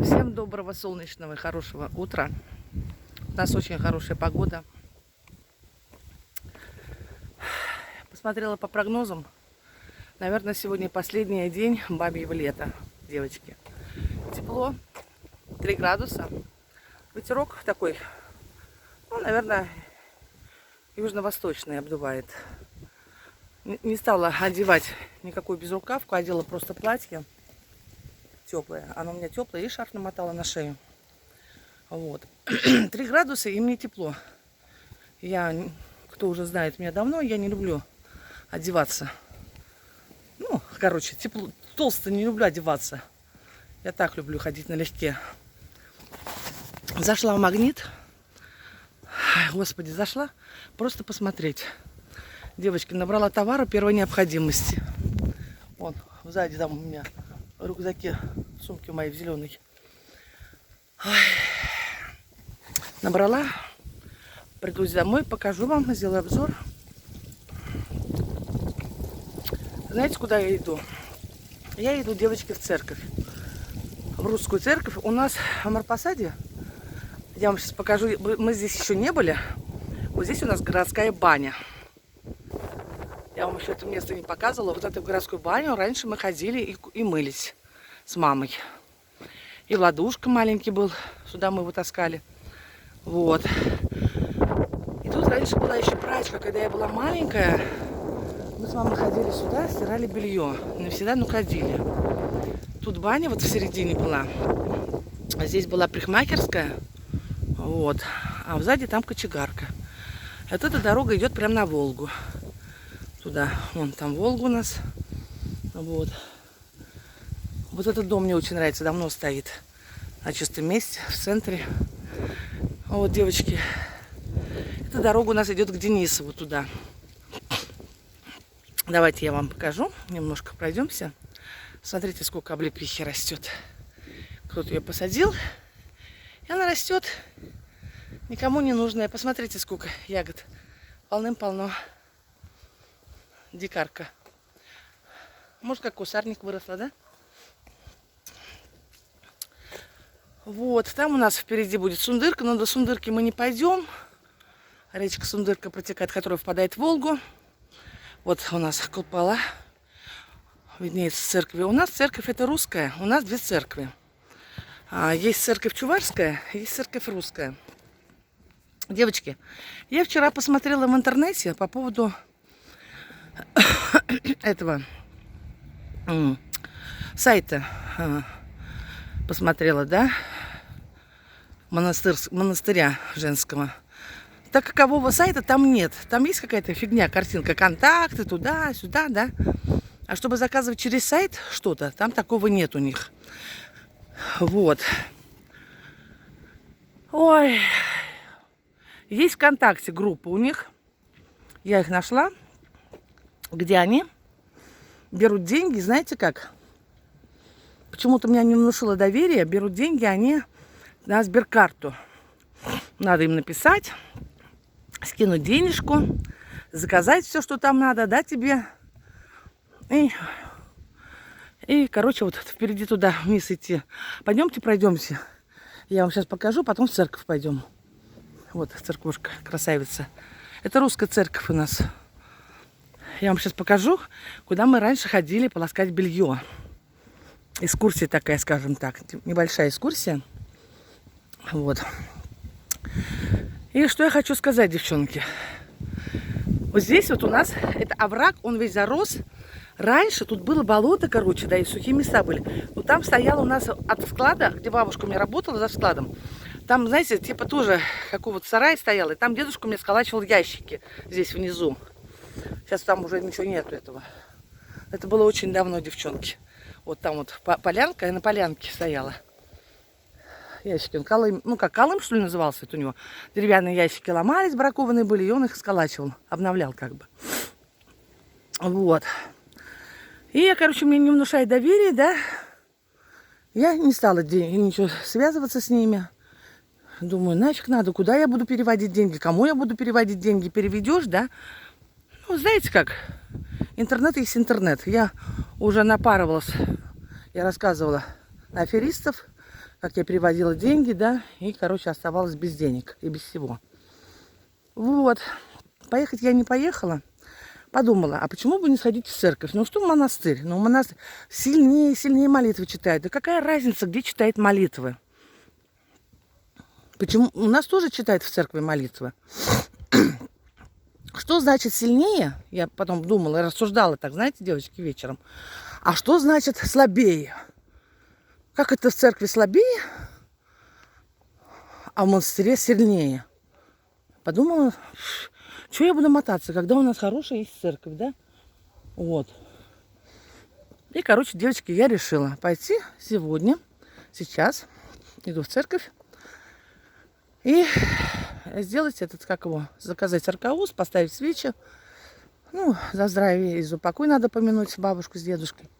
Всем доброго, солнечного и хорошего утра. У нас очень хорошая погода. Посмотрела по прогнозам. Наверное, сегодня последний день бабьего лета, девочки. Тепло, 3 градуса. Ветерок такой, наверное, южно-восточный обдувает. Не стала одевать никакую безрукавку, одела просто платье теплое. Оно у меня теплое, и шарф намотала на шею. Вот. 3 градуса, и мне тепло. Кто уже знает меня давно, я не люблю одеваться. Тепло, толсто не люблю одеваться. Я так люблю ходить налегке. Зашла в Магнит. Господи, зашла просто посмотреть. Девочки, набрала товара первой необходимости. Вон, сзади там у меня в рюкзаке, в сумке моей в зеленой. Набрала. Приду домой, покажу вам, сделаю обзор. Знаете, куда я иду? Я иду, девочки, в церковь. В русскую церковь. У нас в Марпасаде, я вам сейчас покажу, мы здесь еще не были. Вот здесь у нас городская баня. Я вам еще это место не показывала. Вот эту городскую баню раньше мы ходили и мылись с мамой. И Владушка маленький был. Сюда мы его таскали. Вот. И тут раньше была еще прачка, когда я была маленькая. Мы с мамой ходили сюда, стирали белье. Не всегда, но ходили. Тут баня вот в середине была. А здесь была парикмахерская. Вот. А сзади там кочегарка. Вот эта дорога идет прямо на Волгу. Туда. Вон там Волга у нас. Вот. Вот этот дом мне очень нравится. Давно стоит. На чистом месте, в центре. Вот, девочки. Эта дорога у нас идет к Денисову туда. Давайте я вам покажу. Немножко пройдемся. Смотрите, сколько облепихи растет. Кто-то ее посадил. И она растет. Никому не нужная. Посмотрите, сколько ягод. Полным-полно. Дикарка. Может, как кусарник выросла, да? Вот, там у нас впереди будет Сундырка, но до Сундырки мы не пойдем. Речка Сундырка протекает, которая впадает в Волгу. Вот у нас купола. Виднеется церковь. У нас церковь это русская, у нас 2 церкви. Есть церковь чувашская, есть церковь русская. Девочки, я вчера посмотрела в интернете по поводу этого сайта. Посмотрела, да, монастыря женского. Так какового сайта там нет. Там есть какая-то фигня, картинка, контакты, туда-сюда, да. А чтобы заказывать через сайт что-то, там такого нет у них. Вот. Ой. Есть ВКонтакте группа у них. Я их нашла. Где они берут деньги, знаете как? Почему-то меня не внушило доверие. Берут деньги они на Сберкарту. Надо им написать, скинуть денежку, заказать все, что там надо, да, тебе. И, короче, вот впереди туда вниз идти. Пойдемте, пройдемся. Я вам сейчас покажу, потом в церковь пойдем. Вот церквушка, красавица. Это русская церковь у нас. Я вам сейчас покажу, куда мы раньше ходили полоскать белье. Экскурсия такая, скажем так. Небольшая экскурсия. Вот. И что я хочу сказать, девчонки. Вот здесь вот у нас, это овраг, он весь зарос. Раньше тут было болото, короче, да, и сухие места были. Но там стоял у нас от склада, где бабушка у меня работала за складом. Там, знаете, типа тоже какого-то сарай стоял. И там дедушка мне сколачивал ящики здесь внизу. Сейчас там уже ничего нету этого. Это было очень давно, девчонки. Вот там вот полянка, и на полянке стояла. Ящики. Он колым, как колым, что ли, назывался это у него. Деревянные ящики ломались, бракованные были, и он их сколачивал, обновлял как бы. Вот. И, короче, мне не внушает доверие, да. Я не стала ничего связываться с ними. Думаю, нафиг надо, куда я буду переводить деньги, кому я буду переводить деньги, переведешь, да. Знаете как, интернет есть интернет. Я уже напарывалась, я рассказывала на аферистов, как я переводила деньги, да, и, короче, оставалась без денег и без всего. Вот. Поехать я не поехала. Подумала, а почему бы не сходить в церковь? Ну, что монастырь? Ну, монастырь сильнее и сильнее молитвы читает. Да какая разница, где читает молитвы? Почему? У нас тоже читают в церкви молитвы. Что значит сильнее? Я потом думала, рассуждала так, знаете, девочки, вечером. А что значит слабее? Как это в церкви слабее, а в монастыре сильнее? Подумала, что я буду мотаться, когда у нас хорошая есть церковь, да? Вот. И, короче, девочки, я решила пойти сегодня, сейчас, иду в церковь и сделать этот, как его, заказать аркауз, поставить свечи. Ну, за здравие и за упокой надо помянуть бабушку с дедушкой.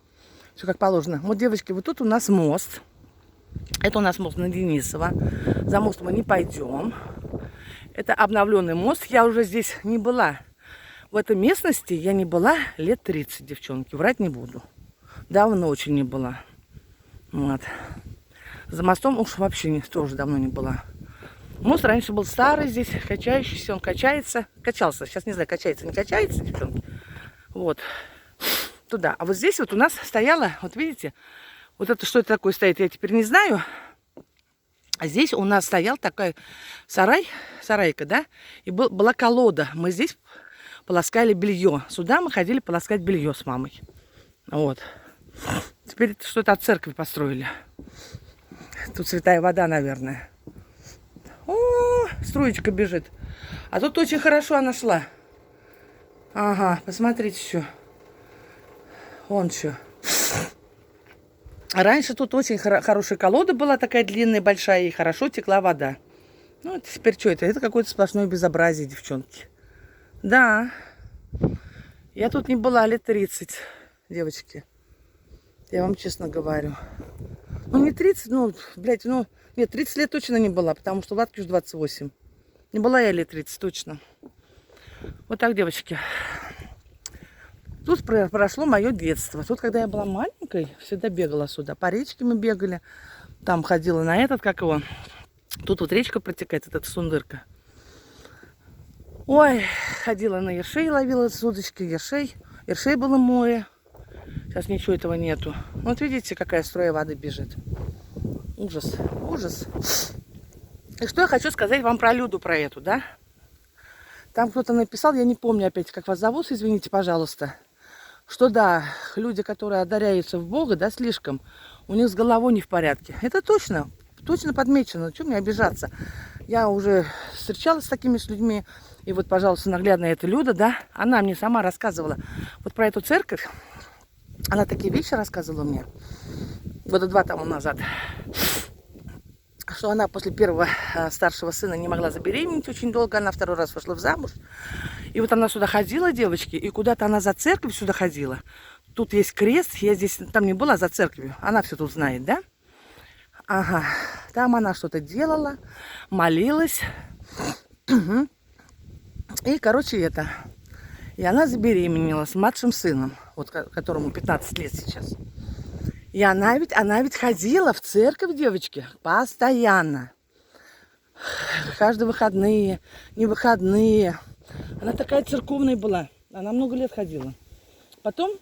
Все как положено. Вот, девочки, вот тут у нас мост. Это у нас мост на Денисово. За мост мы не пойдем. Это обновленный мост. Я уже здесь не была. В этой местности я не была лет 30, девчонки. Врать не буду. Давно очень не была. Вот. За мостом уж вообще тоже давно не была. Мост раньше был старый здесь, качающийся. Он качается. Качался. Сейчас не знаю, качается, не качается, девчонки. Вот. Туда. А вот здесь вот у нас стояла, вот видите, вот это что это такое стоит, я теперь не знаю. А здесь у нас стоял такой сарайка, да, и была колода. Мы здесь полоскали белье. Сюда мы ходили полоскать белье с мамой. Вот. Теперь что-то от церкви построили. Тут святая вода, наверное. О, струечка бежит. А тут очень хорошо она шла. Ага, посмотрите еще. Вон что. Раньше тут очень хорошая колода была, такая длинная, большая, и хорошо текла вода. Ну, это теперь что это? Это какое-то сплошное безобразие, девчонки. Да. Я тут не была лет 30, девочки. Я вам честно говорю. Ну, не 30, ну, блядь, ну... Нет, 30 лет точно не была, потому что Владке уже 28. Не была я лет 30, точно. Вот так, девочки. Тут прошло мое детство. Тут, когда я была маленькой, всегда бегала сюда. По речке мы бегали. Там ходила на этот, как его. Тут вот речка протекает, этот Сундырка. Ой, ходила на ершей, ловила с удочки ершей. Ершей было море. Сейчас ничего этого нету. Вот видите, какая струя воды бежит. Ужас, ужас. И что я хочу сказать вам про Люду, про эту, да? Там кто-то написал, я не помню опять, как вас зовут, извините, пожалуйста. Что да, люди, которые одаряются в Бога, да, слишком, у них с головой не в порядке. Это точно, точно подмечено. Чего мне обижаться? Я уже встречалась с такими людьми. И вот, пожалуйста, наглядно эта Люда, да, она мне сама рассказывала вот про эту церковь. Она такие вещи рассказывала мне года 2 тому назад. Что она после первого старшего сына не могла забеременеть очень долго. Она 2-й раз вышла в замуж. И вот она сюда ходила, девочки, и куда-то она за церковь сюда ходила. Тут есть крест, я здесь там не была за церковью. Она все тут знает, да? Ага. Там она что-то делала, молилась. И, короче, это. И она забеременела с младшим сыном, вот которому 15 лет сейчас. И она ведь ходила в церковь, девочки, постоянно. Каждые выходные, не выходные. Она такая церковная была. Она много лет ходила. Потом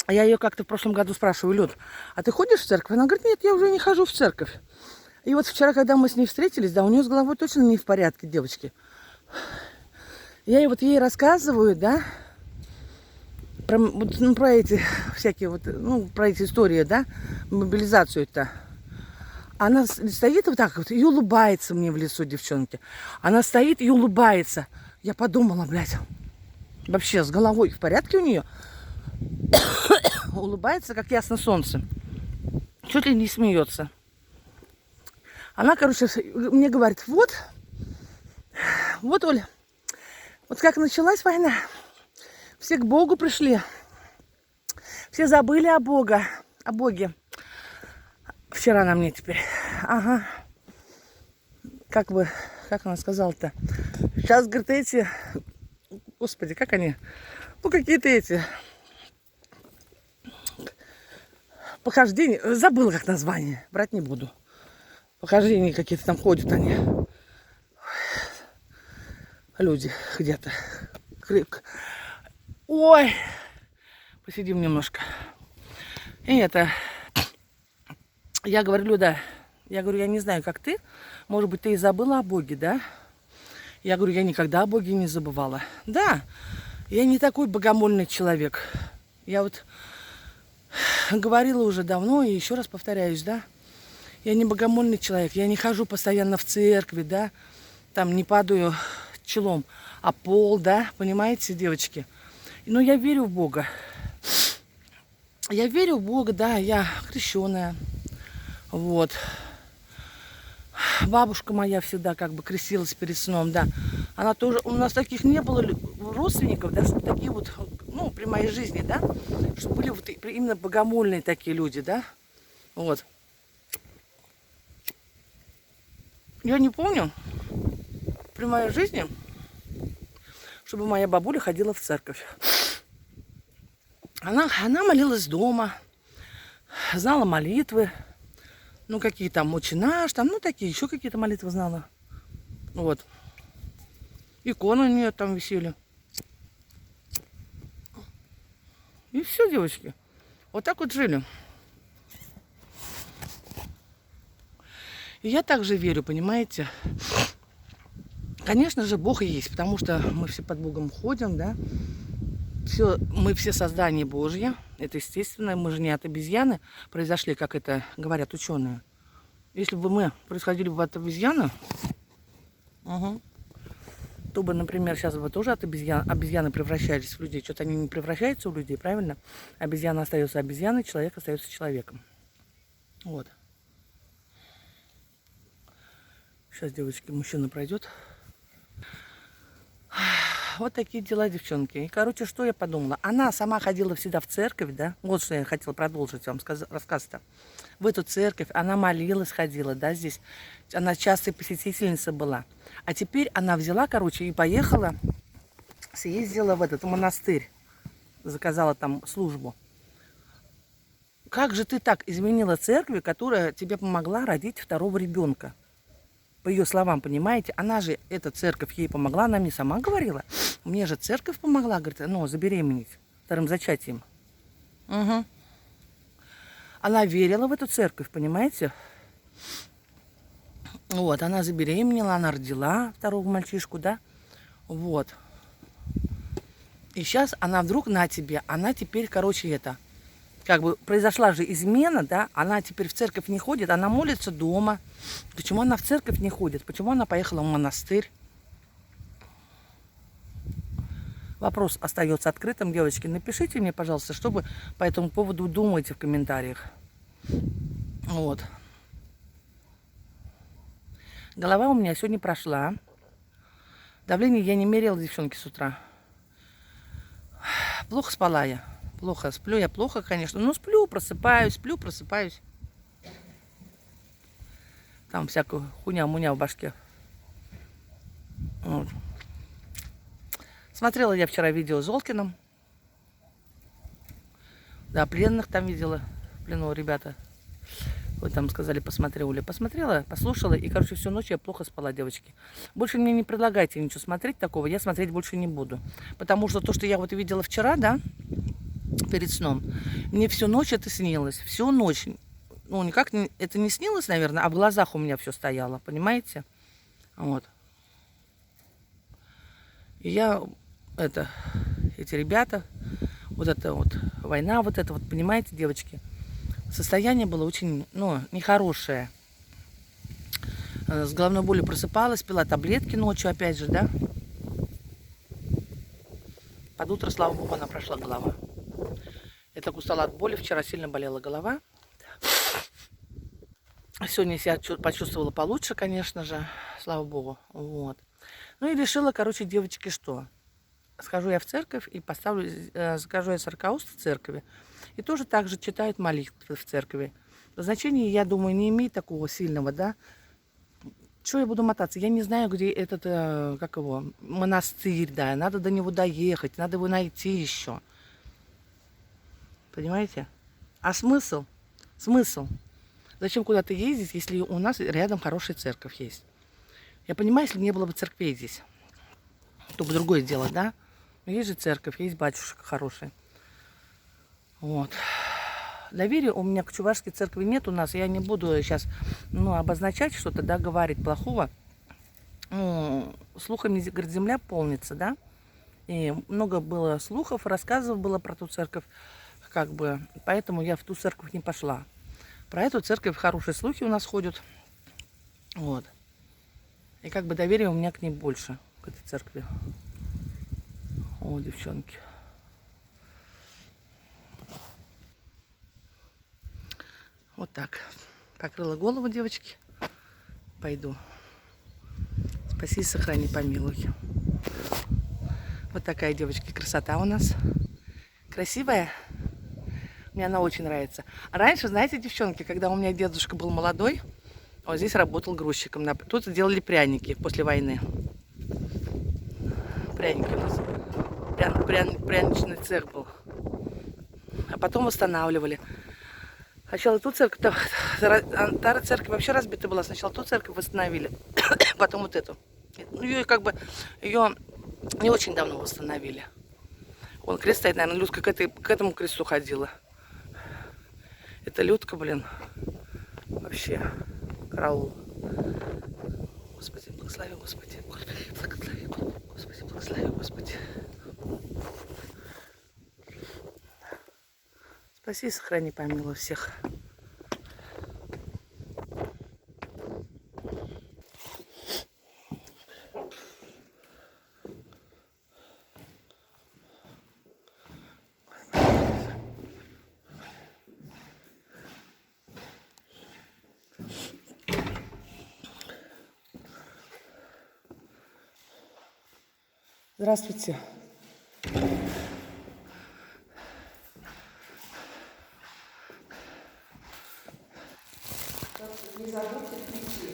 я ее как-то в прошлом году спрашиваю: Люд, а ты ходишь в церковь? Она говорит: нет, я уже не хожу в церковь. И вот вчера, когда мы с ней встретились, да, у нее с головой точно не в порядке, девочки. Я вот ей рассказываю, да, про эти всякие вот, ну, про эти истории, да, мобилизацию-то. Она стоит вот так вот и улыбается мне в лицо, девчонки. Она стоит и улыбается. Я подумала, блядь, вообще с головой в порядке у нее? Улыбается, как ясно солнце. Чуть ли не смеется. Она, короче, мне говорит: вот, Оля, вот как началась война, все к Богу пришли. Все забыли о Боге. Вчера она мне теперь. Ага. Как она сказала-то? Сейчас, говорит, эти... Господи, как они? Ну, какие-то эти... Похождения. Забыла, как название. Брать не буду. похождения какие-то там ходят они. Люди где-то. Ой, посидим немножко. И это, я говорю, Люда, я говорю, я не знаю, как ты, может быть, ты и забыла о Боге, да? Я говорю, я никогда о Боге не забывала. Да, я не такой богомольный человек. Я вот говорила уже давно и еще раз повторяюсь, да? Я не богомольный человек, я не хожу постоянно в церкви, да? Там не падаю челом о пол, да? Понимаете, девочки? Но я верю в Бога. Я верю в Бога, да, я крещеная. Вот. Бабушка моя всегда как бы крестилась перед сном, да. Она тоже, у нас таких не было родственников, да, чтобы такие вот, ну, при моей жизни, да, чтобы были вот именно богомольные такие люди, да. Вот. Я не помню при моей жизни, чтобы моя бабуля ходила в церковь. Она молилась дома, знала молитвы, ну, какие там, Отче наш, там, ну, такие, еще какие-то молитвы знала. Вот. Иконы у нее там висели. И все, девочки. Вот так вот жили. И я также верю, понимаете. Конечно же, Бог и есть, потому что мы все под Богом ходим, да. Все, мы все создания Божьи. Это естественно. Мы же не от обезьяны произошли, как это говорят ученые. Если бы мы происходили бы от обезьяны, то бы, например, сейчас бы тоже от обезьяны превращались в людей. Что-то они не превращаются в людей, правильно? Обезьяна остается обезьяной, человек остается человеком. Вот. Сейчас, девочки, мужчина пройдет. Вот такие дела, девчонки. И, короче, что я подумала? Она сама ходила всегда в церковь, да? Вот что я хотела продолжить вам рассказ-то. В эту церковь она молилась, ходила, да, здесь. Она частая посетительница была. А теперь она взяла, короче, и поехала, съездила в этот монастырь. Заказала там службу. Как же ты так изменила церкви, которая тебе помогла родить второго ребенка? По ее словам, понимаете, она же, эта церковь ей помогла, она мне сама говорила. Мне же церковь помогла, говорит, ну, забеременеть вторым зачатием. Угу. Она верила в эту церковь, понимаете? Вот, она забеременела, она родила второго мальчишку, да? Вот. И сейчас она вдруг на тебе, она теперь, короче, это, как бы произошла же измена, да? Она теперь в церковь не ходит, она молится дома. Почему она в церковь не ходит? Почему она поехала в монастырь? Вопрос остается открытым, девочки. Напишите мне, пожалуйста, что вы по этому поводу думаете в комментариях. Вот. Голова у меня сегодня прошла. Давление я не мерила, девчонки, с утра. Плохо спала я. Плохо. Сплю я плохо, конечно. Но сплю, просыпаюсь. Там всякую хуйня-муня в башке. Вот. Смотрела я вчера видео с Золкиным. Да, пленных там видела. В плену ребята. Вот там сказали, посмотрела. Посмотрела, послушала. И, короче, всю ночь я плохо спала, девочки. Больше мне не предлагайте ничего смотреть такого. Я смотреть больше не буду. Потому что то, что я вот видела вчера, да, перед сном, мне всю ночь это снилось. Всю ночь. Ну, никак это не снилось, наверное, а в глазах у меня все стояло. Понимаете? Вот. И я, эти ребята, вот эта вот война, вот это вот, понимаете, девочки, состояние было очень, ну, нехорошее. С головной болью просыпалась, пила таблетки ночью, опять же, да. Под утро, слава богу, она прошла, голова. Я так устала от боли, вчера сильно болела голова. Сегодня я себя почувствовала получше, конечно же, слава богу, вот. Ну и решила, короче, девочки, что? Схожу я в церковь и закажу я церкауст в церкви. И тоже так же читают молитвы в церкви. Значение, я думаю, не имеет такого сильного, да. Что я буду мотаться? Я не знаю, где этот, как его, монастырь, да. Надо до него доехать, надо его найти еще. Понимаете? А смысл? Смысл? Зачем куда-то ездить, если у нас рядом хорошая церковь есть? Я понимаю, если не было бы церквей здесь, то бы другое дело, да? Но есть же церковь, есть батюшка хороший. Вот. Доверия у меня к Чувашской церкви нет у нас. Я не буду сейчас обозначать что-то, да, говорить плохого. Слухами, говорит, земля полнится, да? И много было слухов, рассказов было про ту церковь, как бы. Поэтому я в ту церковь не пошла. Про эту церковь хорошие слухи у нас ходят. Вот. И как бы доверия у меня к ней больше, к этой церкви. О, девчонки. Вот так. Покрыла голову, девочки. Пойду. Спаси, сохрани, помилуй. Вот такая, девочки, красота у нас. Красивая. Мне она очень нравится. Раньше, знаете, девчонки, когда у меня дедушка был молодой, он здесь работал грузчиком. Тут делали пряники после войны. Пряники у нас. Пряничный цех был. А потом восстанавливали. Сначала ту церковь, та церковь вообще разбита была. Сначала ту церковь восстановили, потом вот эту. Ее не очень давно восстановили. Вон крест стоит, наверное, Людка к этому кресту ходила. Это Людка, блин, вообще караул. Господи, благослови, Господи, благослови, Господи, благослови, Господи. Спаси, сохрани, помилуй всех. Здравствуйте. Не забудьте прийти.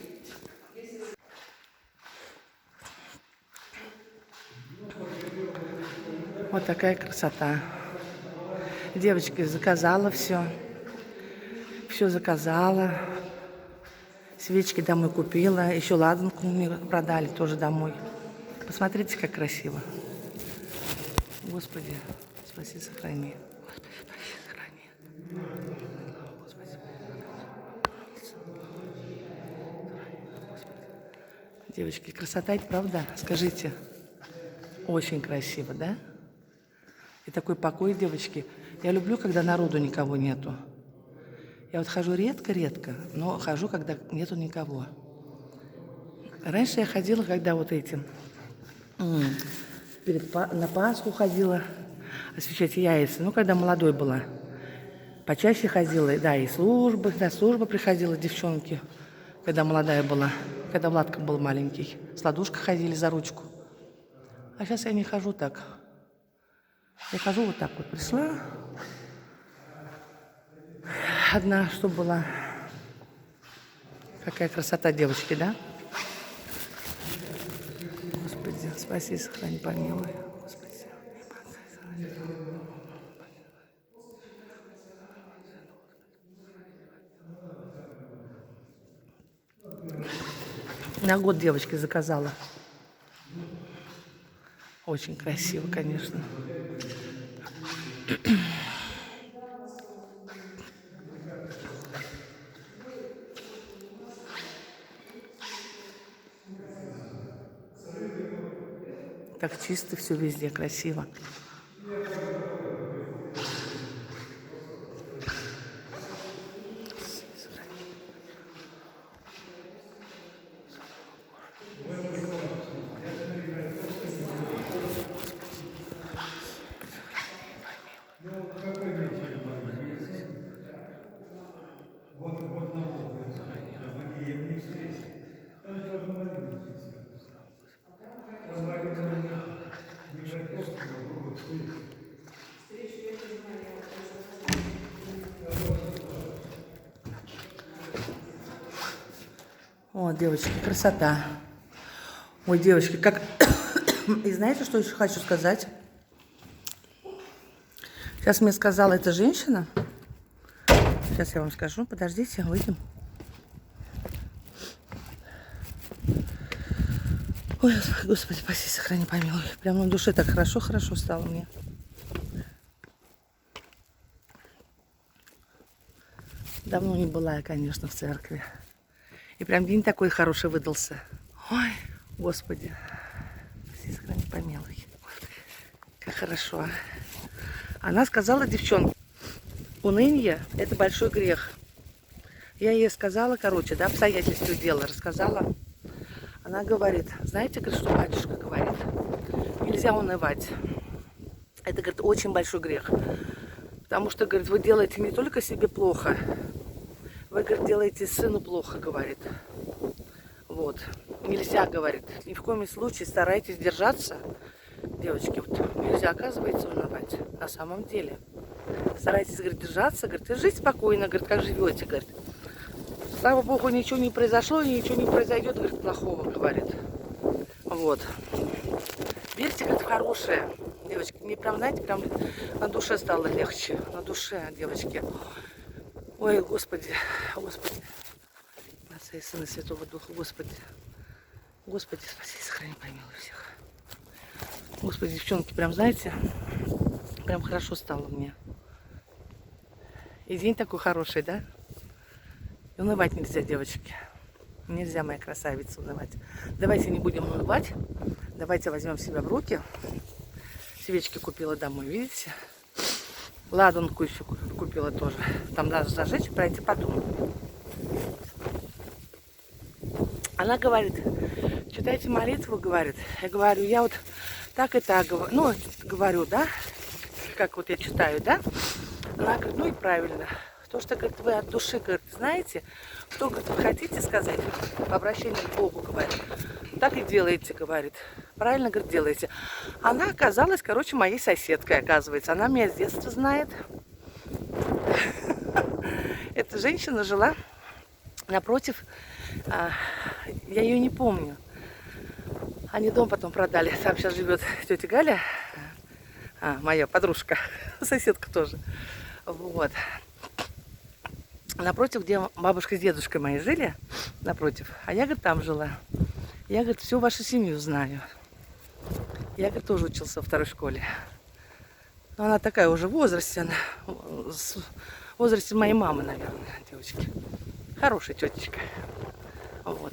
Вот такая красота. Девочки, заказала все. Все заказала. Свечки домой купила. Еще ладанку мне продали тоже домой. Посмотрите, как красиво. Господи, спаси, сохрани. Господи, спаси, сохрани. Господи. Девочки, красота, правда? Скажите. Очень красиво, да? И такой покой, девочки. Я люблю, когда народу никого нету. Я вот хожу редко-редко, но хожу, когда нету никого. Раньше я ходила, когда вот эти... на Пасху ходила освещать яйца. Ну, когда молодой была. Почаще ходила, да, и служба приходила, девчонки, когда молодая была. Когда Владка был маленький. С ладушкой ходили за ручку. А сейчас я не хожу так. Я хожу вот так вот. Пришла. Одна, что была. Какая красота, девочки, да? Господи, спаси, сохрани, помилуй. Господи. На год девочки заказала. Очень красиво, конечно. Так чисто все везде, красиво. О, девочки, красота. Ой, девочки, как... И знаете, что еще хочу сказать? Сейчас мне сказала эта женщина. Сейчас я вам скажу. Подождите, выйдем. Ой, Господи, спаси, сохрани, помилуй. Прям на душе так хорошо стало мне. Давно не была я, конечно, в церкви. И прям день такой хороший выдался. Ой, Господи, спаси, сохрани, помилуй. Как хорошо. Она сказала, девчонки, уныние – это большой грех. Я ей сказала, короче, да, обстоятельства дела рассказала. Она говорит, знаете, говорит, что батюшка говорит? Нельзя унывать. Это, говорит, очень большой грех. Потому что, говорит, вы делаете не только себе плохо, вы, говорит, делаете сыну плохо, говорит. Вот. Нельзя, говорит, ни в коем случае старайтесь держаться. Девочки, вот нельзя, оказывается, унывать. На самом деле. Старайтесь, говорит, держаться, говорит, и жить спокойно, говорит, как живете, говорит. Слава Богу, ничего не произошло, ничего не произойдет, говорит, плохого, говорит. Вот. Верьте, говорит, в хорошее. Девочки, мне прям, знаете, прям на душе стало легче. На душе, девочки. Ой, Господи, Господи. Отца и Сына Святого Духа, Господи. Господи, спаси, сохрани, помилуй всех. Господи, девчонки, прям, знаете, прям хорошо стало мне. И день такой хороший, да? И унывать нельзя, девочки. Нельзя, моя красавица, унывать. Давайте не будем унывать. Давайте возьмем себя в руки. Свечки купила домой, видите? Ладанку еще купила тоже. Там надо зажечь, пройти потом. Она говорит, читайте молитву, говорит. Я говорю, я вот так и так говорю. Ну, говорю, да? Как вот я читаю, да? Она говорит, ну и правильно. То, что, говорит, вы от души, говорит, знаете, что, говорит, вы хотите сказать по обращению к Богу, говорит, так и делаете, говорит. Правильно, говорит, делаете. Она оказалась, короче, моей соседкой, оказывается. Она меня с детства знает. Эта женщина жила напротив, я ее не помню. Они дом потом продали. Там сейчас живет тетя Галя, моя подружка, соседка тоже. Вот. Напротив, где бабушка с дедушкой мои жили, напротив. А я, говорит, там жила. Я, говорит, всю вашу семью знаю. Я, говорит, тоже учился во второй школе. Но она такая уже в возрасте, она в возрасте моей мамы, наверное, девочки. Хорошая тетечка. Вот.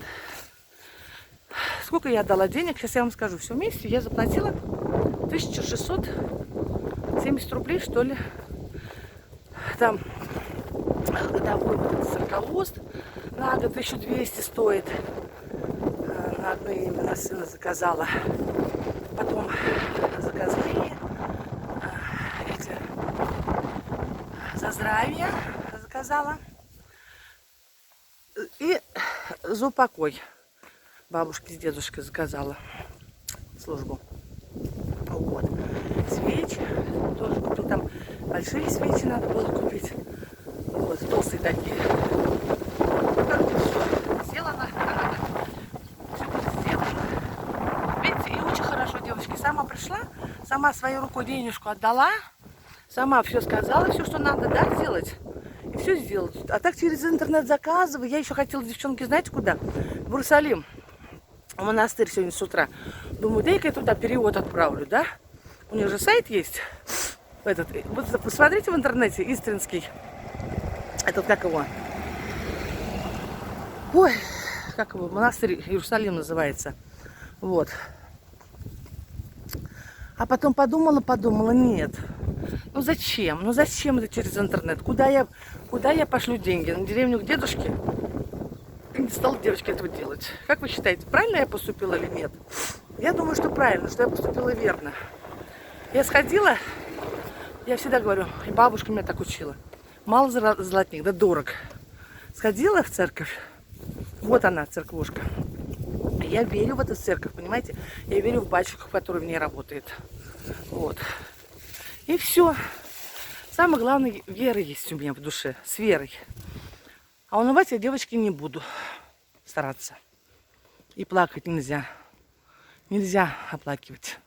Сколько я отдала денег, сейчас я вам скажу. Все вместе я заплатила 1670 рублей, что ли. Там годовой вот этот сорокоуст на год 1200 стоит. На одно имя на сына заказала. Потом заказные эти за здравие заказала. И за упокой бабушке с дедушкой заказала службу. Вот. Свечи тоже купила. Там большие свечи надо было купить. Вот, толстые такие. Короче, все сделано. Все будет сделано. Видите, и очень хорошо, девочки. Сама пришла, сама своей рукой денежку отдала, сама все сказала, все, что надо, да, сделать. И все сделать. А так через интернет заказываю. Я еще хотела, девчонки, знаете, куда? В Иерусалим. В монастырь сегодня с утра. Думаю, дай-ка я туда перевод отправлю, да? У них же сайт есть. Этот, вот посмотрите в интернете, Истринский. Этот, как его? Ой, как его? Монастырь Иерусалим называется. Вот. А потом подумала, нет. Ну зачем? Ну зачем это через интернет? Куда я пошлю деньги? На деревню к дедушке? И не стала девочка этого делать. Как вы считаете, правильно я поступила или нет? Я думаю, что правильно, что я поступила верно. Я сходила, я всегда говорю, и бабушка меня так учила. Мало золотник, да дорог. Сходила в церковь, вот она, церквушка. Я верю в эту церковь, понимаете? Я верю в батюшку, который в ней работает. Вот. И все. Самое главное, вера есть у меня в душе, с верой. А унывать я, девочки, не буду стараться. И плакать нельзя. Нельзя оплакивать.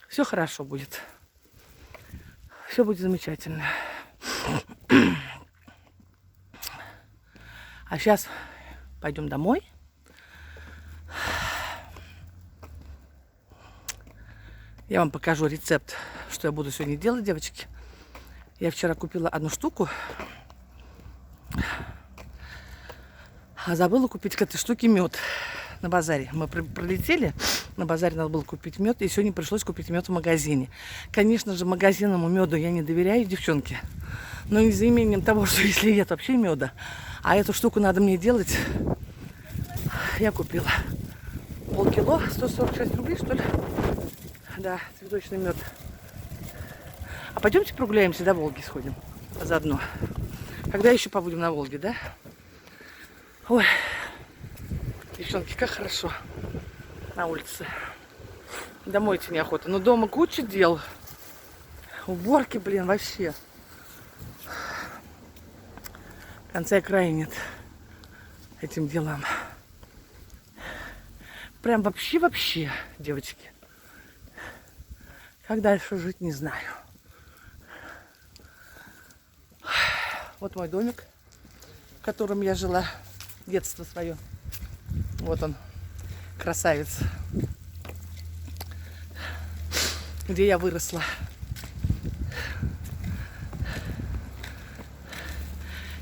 Все хорошо будет. Все будет замечательно. А сейчас пойдем домой. Я вам покажу рецепт, что я буду сегодня делать, девочки. Я вчера купила одну штуку, а забыла купить к этой штуке мед на базаре. Мы пролетели, на базаре надо было купить мед, и сегодня пришлось купить мед в магазине. Конечно же, магазинному меду я не доверяю, девчонки. Но не за имением того, что если нет вообще меда, а эту штуку надо мне делать, я купила полкило, 146 рублей, что ли? Да, цветочный мед. А пойдемте прогуляемся, до Волги сходим заодно. Когда еще побудем на Волге, да? Ой, девчонки, как хорошо на улице. Домой идти неохота. Но дома куча дел. Уборки, блин, вообще. Конца и края нет этим делам. Прям вообще, девочки. Как дальше жить, не знаю. Вот мой домик, в котором я жила детство свое. Вот он, красавец. Где я выросла.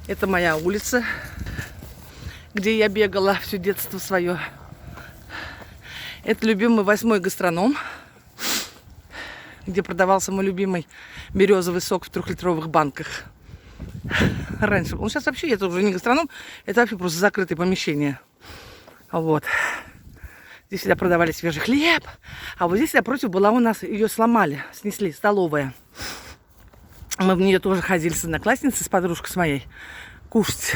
Это моя улица, где я бегала все детство свое. Это любимый 8-й гастроном, где продавался мой любимый березовый сок в 3-литровых банках. Раньше. Он сейчас вообще, это уже не гастроном, это вообще просто закрытое помещение. Вот. Здесь всегда продавали свежий хлеб. А вот здесь напротив была у нас, ее сломали, снесли, столовая. Мы в нее тоже ходили с одноклассницей, с подружкой с моей, кушать.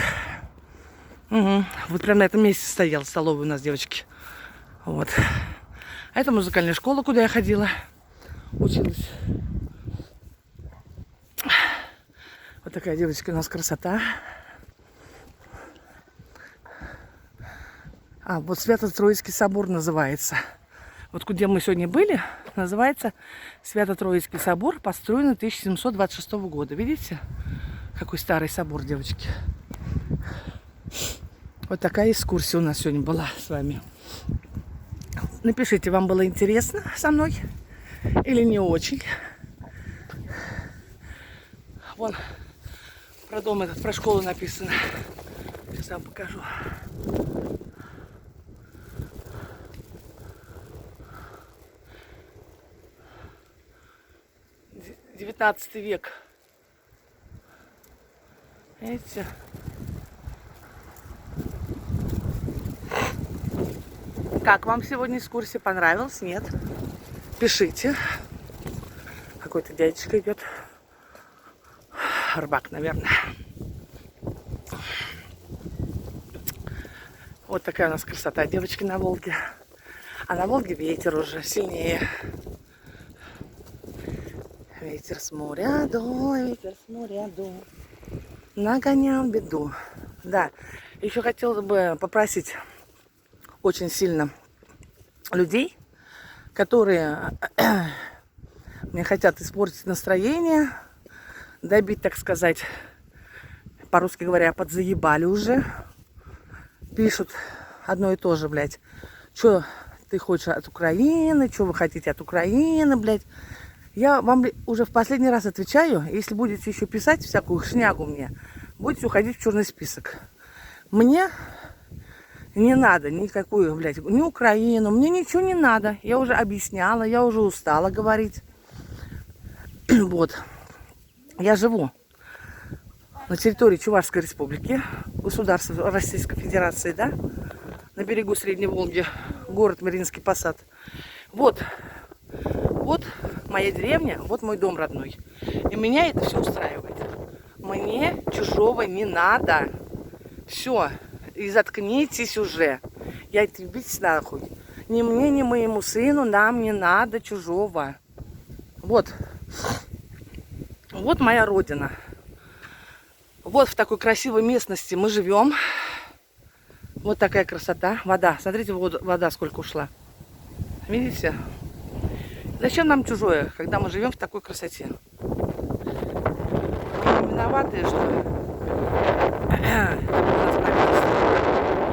Угу. Вот прямо на этом месте стояла столовая у нас, девочки. Вот. А это музыкальная школа, куда я ходила, училась. Вот такая, девочки, у нас красота. А, вот Свято-Троицкий собор называется. Вот где мы сегодня были, называется Свято-Троицкий собор, построен 1726 года. Видите, какой старый собор, девочки. Вот такая экскурсия у нас сегодня была с вами. Напишите, вам было интересно со мной или не очень. Вон про дом этот, про школу написано. Сейчас я вам покажу. XIX век. Видите? Как вам сегодня экскурсия? Понравилась? Нет? Пишите. Какой-то дядечка идет. Рыбак, наверное. Вот такая у нас красота, девочки, на Волге. А на Волге ветер уже сильнее. Ветер с моря дует, ветер с моря дует, нагонял беду. Да, еще хотела бы попросить очень сильно людей, которые мне хотят испортить настроение, добить, так сказать, по-русски говоря, подзаебали уже. Пишут одно и то же, блядь. Что ты хочешь от Украины, что вы хотите от Украины, блядь. Я вам уже в последний раз отвечаю, если будете еще писать всякую шнягу мне, будете уходить в черный список. Мне не надо никакую, блядь, ни Украину, мне ничего не надо. Я уже объясняла, я уже устала говорить. Вот. Я живу на территории Чувашской республики, государства Российской Федерации, да, на берегу Средней Волги, город Мариинский Посад. Вот. Вот моя деревня, вот мой дом родной. И меня это все устраивает. Мне чужого не надо. Все. И заткнитесь уже. Я отъебитесь нахуй. Ни мне, ни моему сыну нам не надо чужого. Вот. Вот моя родина. Вот в такой красивой местности мы живем. Вот такая красота. Вода. Смотрите, вода сколько ушла. Видите? Зачем нам чужое, когда мы живем в такой красоте? Мы не виноватые, что ли?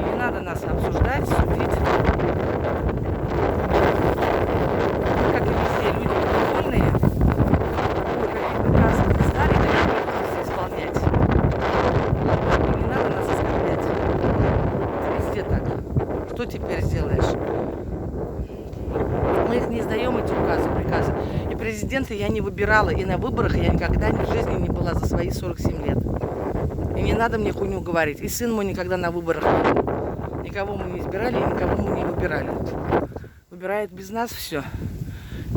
Не надо нас обсуждать, судить. Как и везде, люди что теперь сделаешь? Мы их не издаем, эти приказы. И президента я не выбирала, и на выборах я никогда в жизни не была за свои 47 лет. И не надо мне хуйню говорить. И сын мой никогда на выборах не был. Никого мы не избирали, и никого мы не выбирали. Выбирает без нас все.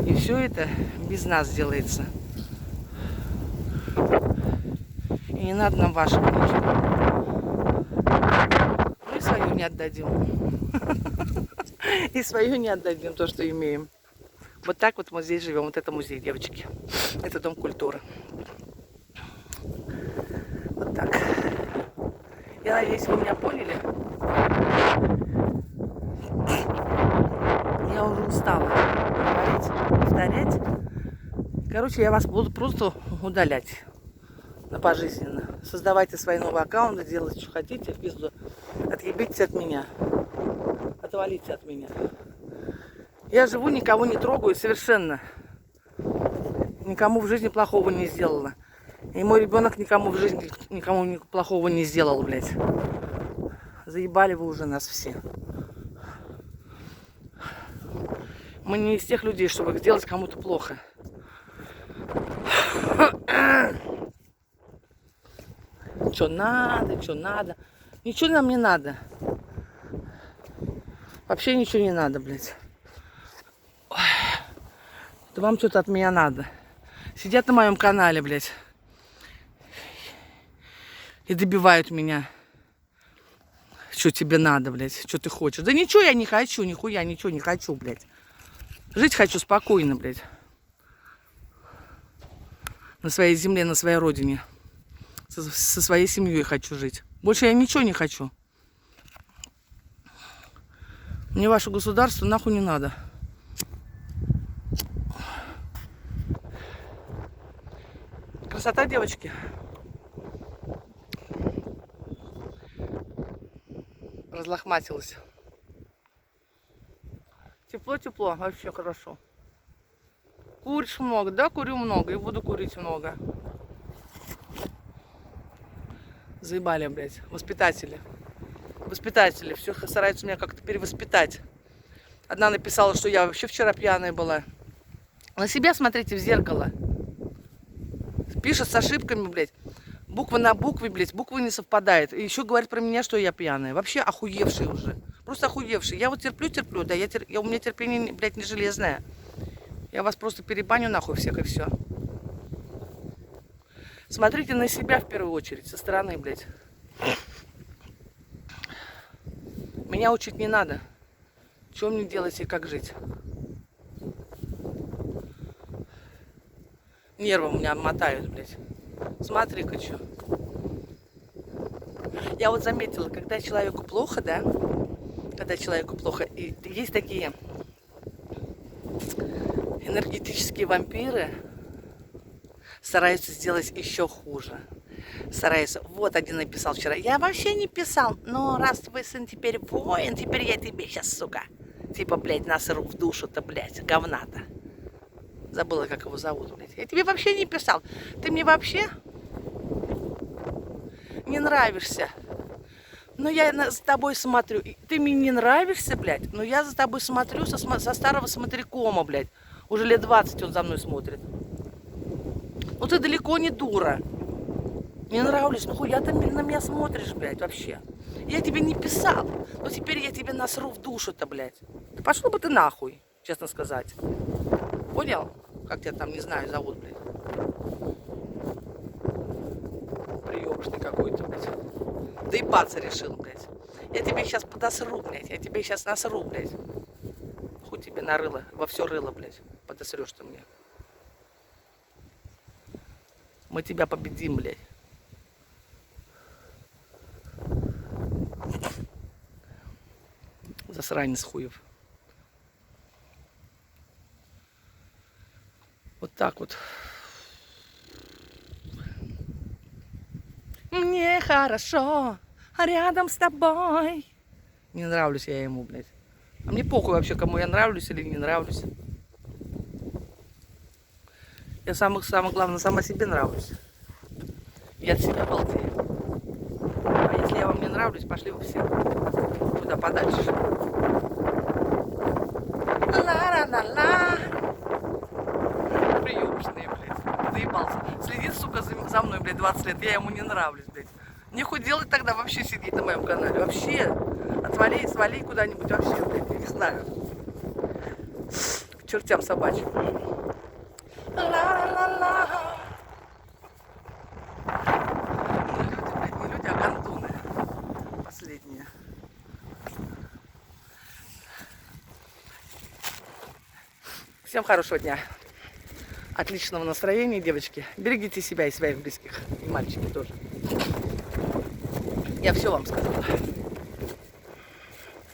И все это без нас делается. И не надо нам вашего ничего. Мы свою не отдадим. И свою не отдадим, то, что имеем. Вот так вот мы здесь живем. Вот это музей, девочки. Это дом культуры. Вот так. Я надеюсь, вы меня поняли. Я уже устала говорить, повторять. Короче, я вас буду просто удалять пожизненно. Создавайте свои новые аккаунты, делайте, что хотите, в пизду. Отъебитесь от меня. Отвалите от меня. Я живу, никого не трогаю совершенно. Никому в жизни плохого не сделала. И мой ребенок никому в жизни никому плохого не сделал, блядь. Заебали вы уже нас все. Мы не из тех людей, чтобы сделать кому-то плохо. Что надо, что надо. Ничего нам не надо. Вообще ничего не надо, блядь. Ой. Да вам что-то от меня надо. Сидят на моем канале, блядь. И добивают меня. Что тебе надо, блядь? Что ты хочешь? Да ничего я не хочу, нихуя, ничего не хочу, блядь. Жить хочу спокойно, блядь. На своей земле, на своей родине. Со своей семьей хочу жить. Больше я ничего не хочу. Мне ваше государство нахуй не надо. Красота, девочки. Разлохматилась. Тепло-тепло, вообще хорошо. Куришь много, да, курю много и буду курить много. Заебали, блядь, воспитатели. Воспитатели, все стараются меня как-то перевоспитать. Одна написала, что я вообще вчера пьяная была. На себя смотрите в зеркало. Пишет с ошибками, блядь. Буква на букве, блядь, буквы не совпадают. И еще говорит про меня, что я пьяная. Вообще охуевший уже. Просто охуевший. Я вот терплю, да, у меня терпение, блядь, не железное. Я вас просто перебаню нахуй всех и все. Смотрите на себя в первую очередь, со стороны, блядь. Меня учить не надо. Что мне делать и как жить? Нервы у меня мотают, блядь. Смотри-ка, что. Я вот заметила, когда человеку плохо, да? Когда человеку плохо, и есть такие энергетические вампиры, стараются сделать еще хуже. Стараются. Вот один написал вчера. Я вообще не писал, но раз твой сын теперь воин, теперь я тебе сейчас, сука. Типа, блядь, насру в душу-то, блядь, говна-то. Забыла, как его зовут, блядь. Я тебе вообще не писал. Ты мне вообще не нравишься. Но я за тобой смотрю. Ты мне не нравишься, блядь, но я за тобой смотрю со старого смотрикома, блядь. Уже лет 20 он за мной смотрит. Ну ты далеко не дура. Не нравлюсь, ну хуя ты на меня смотришь, блядь, вообще. Я тебе не писал, но теперь я тебе насру в душу-то, блядь. Да пошел бы ты нахуй, честно сказать. Понял? Как тебя там, не знаю, зовут, блядь. Приебышный какой-то, блядь. Доебаться решил, блядь. Я тебе сейчас подосру, блядь. Я тебе сейчас насру, блядь. Хуй тебе нарыло, во все рыло, блядь. Подосрешь ты мне. Мы тебя победим, блядь. Засранец хуев. Вот так вот. Мне хорошо рядом с тобой. Не нравлюсь я ему, блядь. А мне похуй вообще, кому я нравлюсь или не нравлюсь. Я самое главное, сама себе нравлюсь. Я от себя балдею. А если я вам не нравлюсь, пошли вы все. Куда куда подальше. Ла-ла-ла-ла. Приемышные, блядь. Заебался. Следит, сука, за мной, блядь, 20 лет. Я ему не нравлюсь, блядь. Нехуй делать тогда вообще сидеть на моем канале. Вообще. Отвали, свали куда-нибудь вообще, блядь. Я не знаю. К чертям собачьим. Ла-ла-ла. Не люди, а гондоны. Последние. Всем хорошего дня. Отличного настроения, девочки. Берегите себя и своих близких. И мальчики тоже. Я все вам сказала.